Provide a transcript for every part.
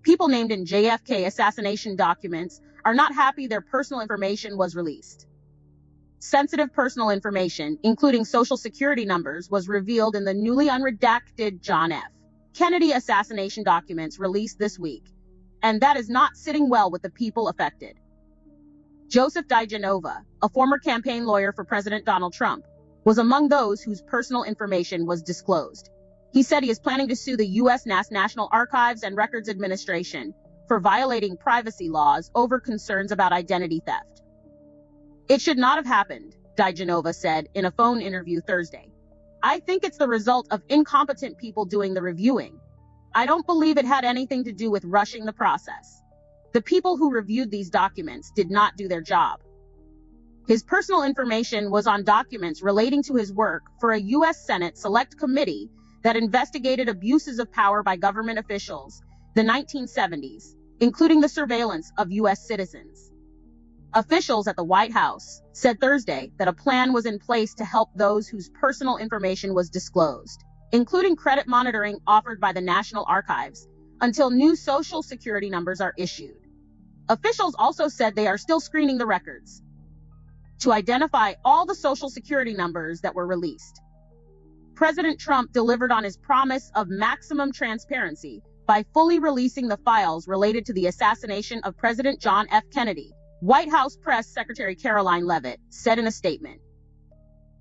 People named in JFK assassination documents are not happy their personal information was released. Sensitive personal information, including social security numbers, was revealed in the newly unredacted John F. Kennedy assassination documents released this week, and that is not sitting well with the people affected. Joseph DiGenova, a former campaign lawyer for President Donald Trump, was among those whose personal information was disclosed. He said he is planning to sue the U.S. National Archives and Records Administration for violating privacy laws over concerns about identity theft. It should not have happened, DiGenova said in a phone interview Thursday. I think it's the result of incompetent people doing the reviewing. I don't believe it had anything to do with rushing the process. The people who reviewed these documents did not do their job. His personal information was on documents relating to his work for a U.S. Senate Select Committee that investigated abuses of power by government officials, the 1970s, including the surveillance of U.S. citizens. Officials at the White House said Thursday that a plan was in place to help those whose personal information was disclosed, including credit monitoring offered by the National Archives, until new social security numbers are issued. Officials also said they are still screening the records to identify all the social security numbers that were released. President Trump delivered on his promise of maximum transparency by fully releasing the files related to the assassination of President John F. Kennedy, White House Press Secretary Caroline Leavitt said in a statement.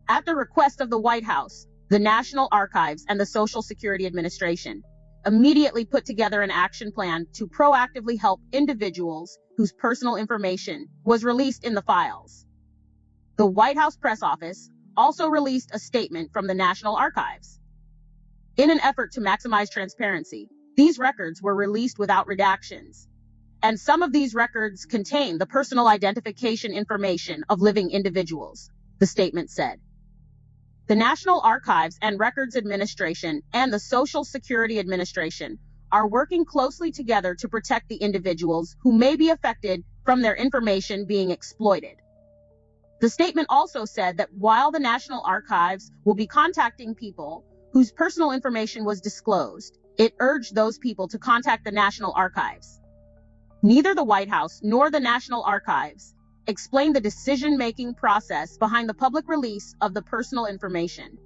At the request of the White House, the National Archives and the Social Security Administration immediately put together an action plan to proactively help individuals whose personal information was released in the files. The White House press office also released a statement from the National Archives. In an effort to maximize transparency, these records were released without redactions, and some of these records contain the personal identification information of living individuals, the statement said. The National Archives and Records Administration and the Social Security Administration are working closely together to protect the individuals who may be affected from their information being exploited. The statement also said that while the National Archives will be contacting people whose personal information was disclosed, it urged those people to contact the National Archives. Neither the White House nor the National Archives explained the decision-making process behind the public release of the personal information.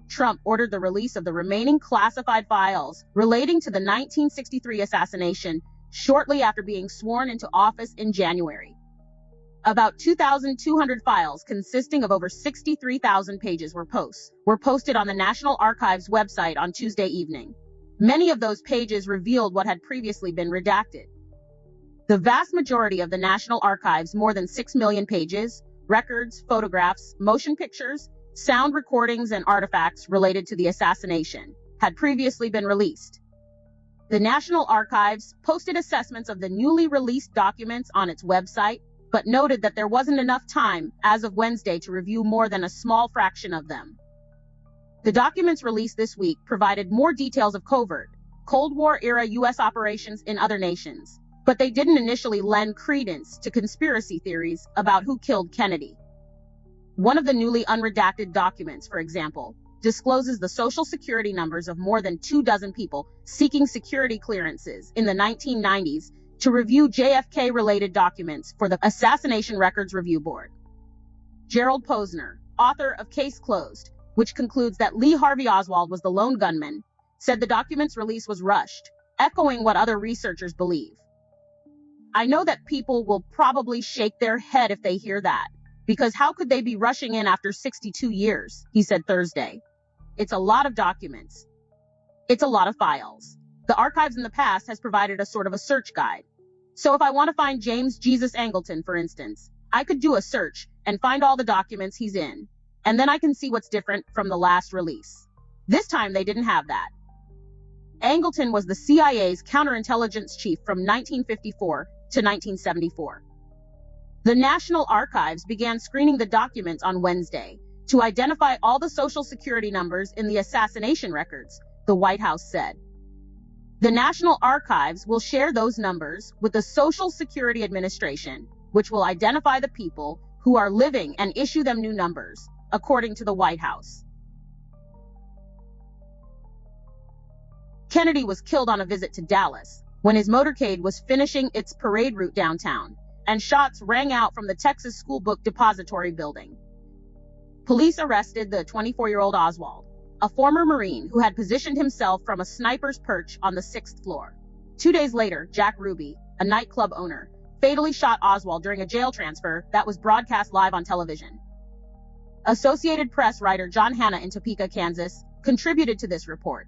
Trump ordered the release of the remaining classified files relating to the 1963 assassination shortly after being sworn into office in January. About 2,200 files consisting of over 63,000 pages were posted on the National Archives website on Tuesday evening. Many of those pages revealed what had previously been redacted. The vast majority of the National Archives' more than 6 million pages, records, photographs, motion pictures, sound recordings, and artifacts related to the assassination had previously been released. The National Archives posted assessments of the newly released documents on its website, but noted that there wasn't enough time as of Wednesday to review more than a small fraction of them. The documents released this week provided more details of covert, Cold War-era U.S. operations in other nations, but they didn't initially lend credence to conspiracy theories about who killed Kennedy. One of the newly unredacted documents, for example, discloses the social security numbers of more than 24 people seeking security clearances in the 1990s to review JFK-related documents for the Assassination Records Review Board. Gerald Posner, author of Case Closed, which concludes that Lee Harvey Oswald was the lone gunman, said the document's release was rushed, echoing what other researchers believe. I know that people will probably shake their head if they hear that, because how could they be rushing in after 62 years, he said Thursday. It's a lot of documents. It's a lot of files. The archives in the past has provided a sort of a search guide. So if I want to find James Jesus Angleton, for instance, I could do a search and find all the documents he's in, and then I can see what's different from the last release. This time they didn't have that. Angleton was the CIA's counterintelligence chief from 1954 to 1974. The National Archives began screening the documents on Wednesday to identify all the social security numbers in the assassination records, the White House said. The National Archives will share those numbers with the Social Security Administration, which will identify the people who are living and issue them new numbers, according to the White House. Kennedy was killed on a visit to Dallas, when his motorcade was finishing its parade route downtown, and shots rang out from the Texas School Book Depository building. Police arrested the 24-year-old Oswald, a former Marine who had positioned himself from a sniper's perch on the 6th floor. 2 days later, Jack Ruby, a nightclub owner, fatally shot Oswald during a jail transfer that was broadcast live on television. Associated Press writer John Hanna in Topeka, Kansas, contributed to this report.